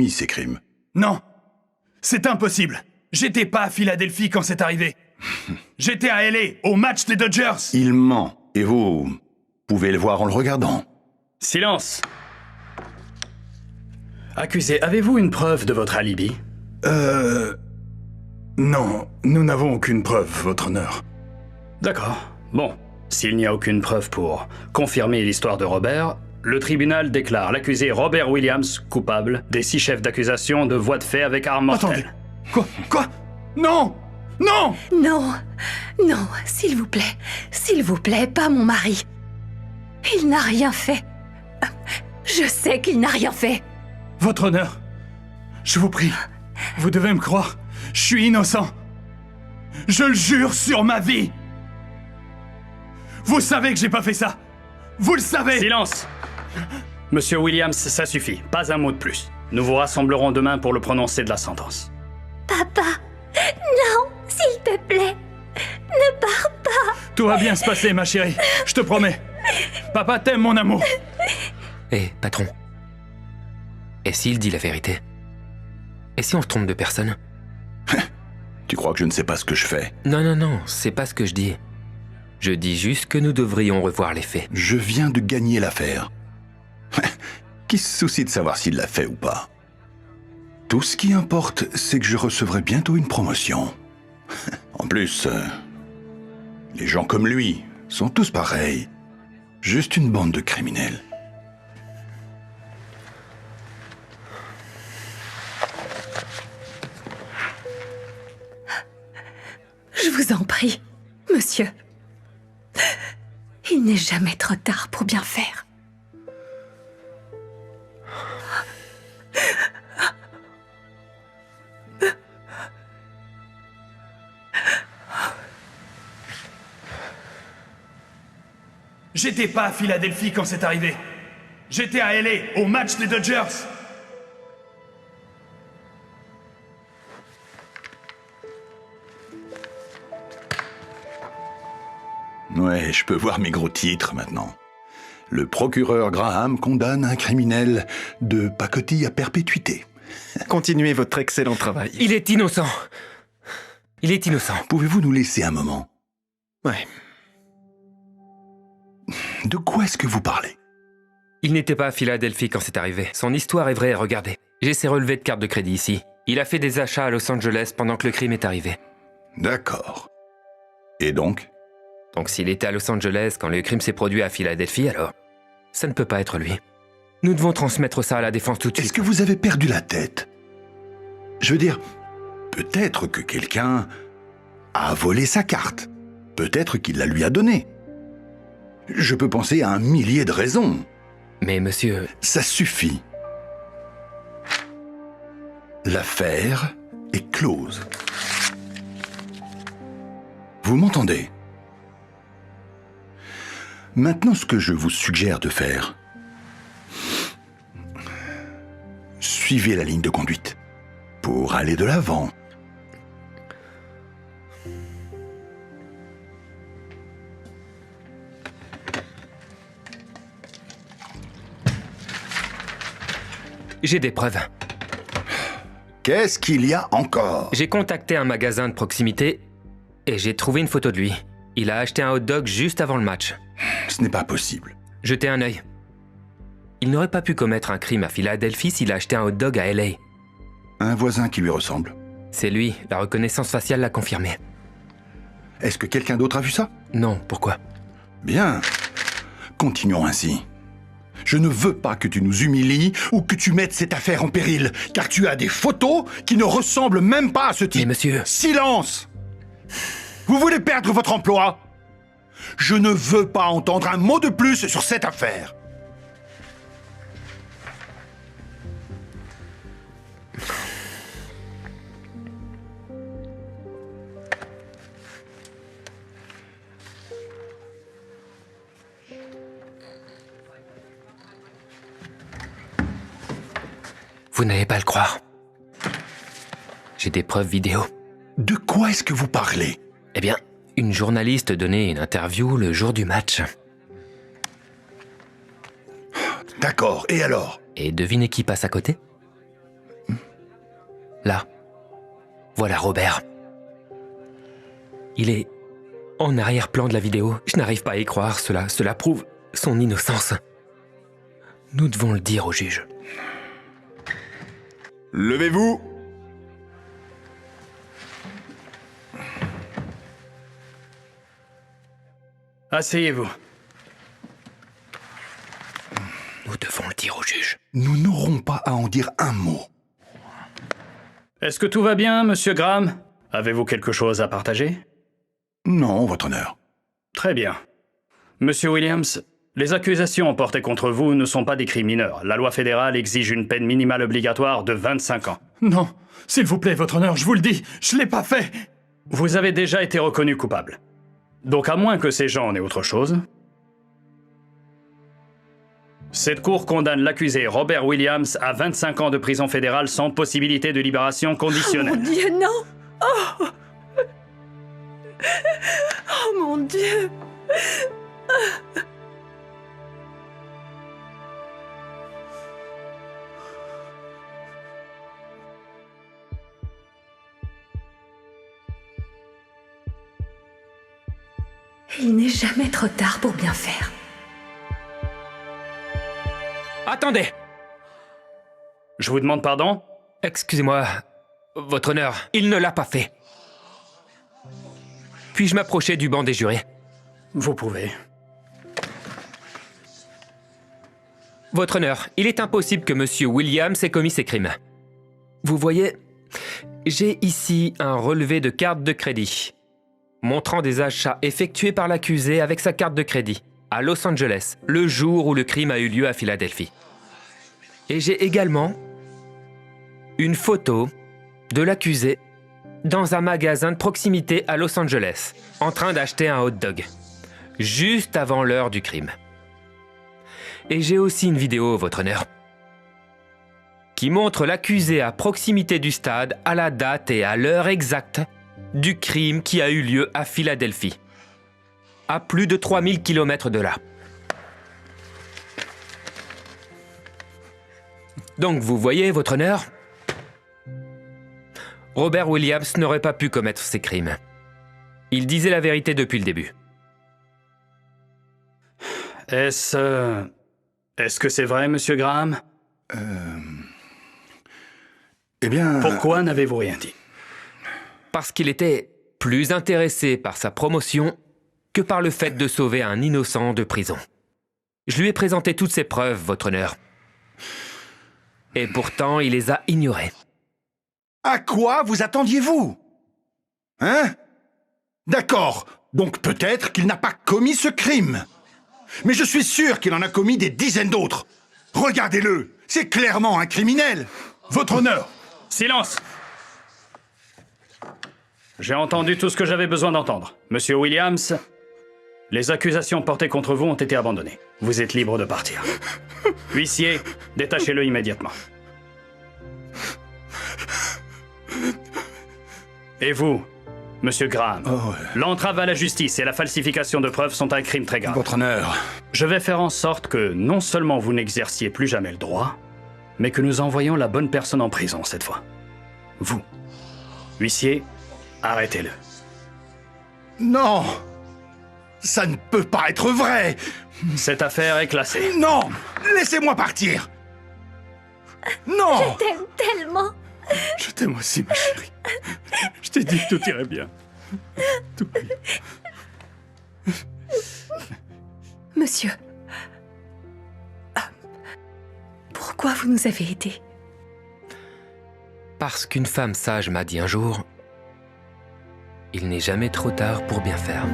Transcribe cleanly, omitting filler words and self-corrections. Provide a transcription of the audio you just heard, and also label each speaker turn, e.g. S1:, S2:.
S1: commis ces crimes.
S2: Non, c'est impossible. J'étais pas à Philadelphie quand c'est arrivé. J'étais à LA, au match des Dodgers.
S1: Il ment, et vous pouvez le voir en le regardant.
S3: Silence. Accusé, avez-vous une preuve de votre alibi?
S2: Non, nous n'avons aucune preuve, votre honneur.
S3: D'accord. Bon, s'il n'y a aucune preuve pour confirmer l'histoire de Robert, le tribunal déclare l'accusé Robert Williams coupable des 6 chefs d'accusation de voies de fait avec arme mortelle.
S2: Attendez. Quoi? Non! Non!
S4: Non, non, s'il vous plaît, pas mon mari. Il n'a rien fait. Je sais qu'il n'a rien fait.
S2: Votre honneur, je vous prie, vous devez me croire. Je suis innocent. Je le jure sur ma vie. Vous savez que j'ai pas fait ça. Vous le savez.
S3: Silence! Monsieur Williams, ça suffit. Pas un mot de plus. Nous vous rassemblerons demain pour le prononcer de la sentence.
S4: Papa, non, s'il te plaît, ne pars pas.
S2: Tout va bien se passer, ma chérie. Je te promets. Papa t'aime, mon amour.
S5: Hé, patron. Et s'il dit la vérité? Et si on se trompe de personne?
S1: Tu crois que je ne sais pas ce que je fais?
S5: Non, c'est pas ce que je dis. Je dis juste que nous devrions revoir les faits.
S1: Je viens de gagner l'affaire. Qui se soucie de savoir s'il l'a fait ou pas? Tout ce qui importe, c'est que je recevrai bientôt une promotion. En plus, les gens comme lui sont tous pareils. Juste une bande de criminels.
S4: Je vous en prie, monsieur. Il n'est jamais trop tard pour bien faire.
S2: J'étais pas à Philadelphie quand c'est arrivé. J'étais à LA, au match des Dodgers.
S1: Ouais, je peux voir mes gros titres maintenant. Le procureur Graham condamne un criminel de pacotille à perpétuité.
S6: Continuez votre excellent travail.
S5: Il est innocent. Il est innocent.
S1: Pouvez-vous nous laisser un moment?
S6: Ouais.
S1: De quoi est-ce que vous parlez?
S5: Il n'était pas à Philadelphie quand c'est arrivé. Son histoire est vraie, regardez. J'ai ses relevés de carte de crédit ici. Il a fait des achats à Los Angeles pendant que le crime est arrivé.
S1: D'accord. Et donc?
S5: Donc s'il était à Los Angeles quand le crime s'est produit à Philadelphie, alors ça ne peut pas être lui. Nous devons transmettre ça à la défense tout de suite.
S1: Est-ce que vous avez perdu la tête? Je veux dire, peut-être que quelqu'un a volé sa carte. Peut-être qu'il la lui a donnée. Je peux penser à un millier de raisons.
S5: Mais monsieur...
S1: Ça suffit. L'affaire est close. Vous m'entendez? Maintenant, ce que je vous suggère de faire, suivez la ligne de conduite pour aller de l'avant.
S5: J'ai des preuves.
S1: Qu'est-ce qu'il y a encore?
S5: J'ai contacté un magasin de proximité et j'ai trouvé une photo de lui. Il a acheté un hot dog juste avant le match.
S1: Ce n'est pas possible.
S5: Jetez un œil. Il n'aurait pas pu commettre un crime à Philadelphie s'il a acheté un hot dog à LA.
S1: Un voisin qui lui ressemble.
S5: C'est lui, la reconnaissance faciale l'a confirmé.
S1: Est-ce que quelqu'un d'autre a vu ça?
S5: Non, pourquoi?
S1: Bien. Continuons ainsi. Je ne veux pas que tu nous humilies ou que tu mettes cette affaire en péril, car tu as des photos qui ne ressemblent même pas à ce type.
S5: Mais monsieur...
S1: Silence! Vous voulez perdre votre emploi? Je ne veux pas entendre un mot de plus sur cette affaire.
S5: Vous n'allez pas le croire. J'ai des preuves vidéo.
S1: De quoi est-ce que vous parlez?
S5: Eh bien, une journaliste donnait une interview le jour du match.
S1: D'accord, et alors?
S5: Et devinez qui passe à côté? Là. Voilà Robert. Il est en arrière-plan de la vidéo. Je n'arrive pas à y croire. Cela prouve son innocence. Nous devons le dire au juge.
S1: Levez-vous.
S3: Asseyez-vous.
S5: Nous devons le dire au juge.
S1: Nous n'aurons pas à en dire un mot.
S3: Est-ce que tout va bien, monsieur Graham? Avez-vous quelque chose à partager?
S1: Non, votre honneur.
S3: Très bien. Monsieur Williams, les accusations portées contre vous ne sont pas des crimes mineurs. La loi fédérale exige une peine minimale obligatoire de 25 ans.
S2: Non, s'il vous plaît, votre honneur, je vous le dis, je l'ai pas fait.
S3: Vous avez déjà été reconnu coupable. Donc à moins que ces gens en aient autre chose, cette cour condamne l'accusé Robert Williams à 25 ans de prison fédérale sans possibilité de libération
S4: Oh
S3: conditionnelle.
S4: mon Dieu, non! Oh! Oh mon Dieu! Il n'est jamais trop tard pour bien faire.
S5: Attendez!
S3: Je vous demande pardon?
S5: Excusez-moi, votre honneur, il ne l'a pas fait. Puis-je m'approcher du banc des jurés?
S3: Vous pouvez.
S5: Votre honneur, il est impossible que Monsieur Williams ait commis ces crimes. Vous voyez, j'ai ici un relevé de carte de crédit montrant des achats effectués par l'accusé avec sa carte de crédit à Los Angeles, le jour où le crime a eu lieu à Philadelphie. Et j'ai également une photo de l'accusé dans un magasin de proximité à Los Angeles, en train d'acheter un hot dog, juste avant l'heure du crime. Et j'ai aussi une vidéo, votre honneur, qui montre l'accusé à proximité du stade à la date et à l'heure exacte du crime qui a eu lieu à Philadelphie, à plus de 3000 km de là. Donc vous voyez, votre honneur, Robert Williams n'aurait pas pu commettre ces crimes. Il disait la vérité depuis le début.
S3: Est-ce que c'est vrai, monsieur Graham?
S1: Eh bien...
S3: Pourquoi n'avez-vous rien dit?
S5: Parce qu'il était plus intéressé par sa promotion que par le fait de sauver un innocent de prison. Je lui ai présenté toutes ces preuves, votre honneur. Et pourtant, il les a ignorées.
S1: À quoi vous attendiez-vous? Hein? D'accord, donc peut-être qu'il n'a pas commis ce crime. Mais je suis sûr qu'il en a commis des dizaines d'autres. Regardez-le, c'est clairement un criminel.
S2: Votre honneur!
S3: Silence! J'ai entendu tout ce que j'avais besoin d'entendre. Monsieur Williams, les accusations portées contre vous ont été abandonnées. Vous êtes libre de partir. Huissier, détachez-le immédiatement. Et vous, monsieur Graham, l'entrave à la justice et la falsification de preuves sont un crime très grave.
S1: Votre honneur.
S3: Je vais faire en sorte que non seulement vous n'exerciez plus jamais le droit, mais que nous envoyions la bonne personne en prison cette fois. Vous. Huissier, arrêtez-le.
S1: Non! Ça ne peut pas être vrai!
S3: Cette affaire est classée.
S1: Non! Laissez-moi partir! Non!
S4: Je t'aime tellement.
S2: Je t'aime aussi, ma chérie. Je t'ai dit que tout irait bien. Tout va bien.
S4: Monsieur. Pourquoi vous nous avez aidés?
S5: Parce qu'une femme sage m'a dit un jour, il n'est jamais trop tard pour bien faire.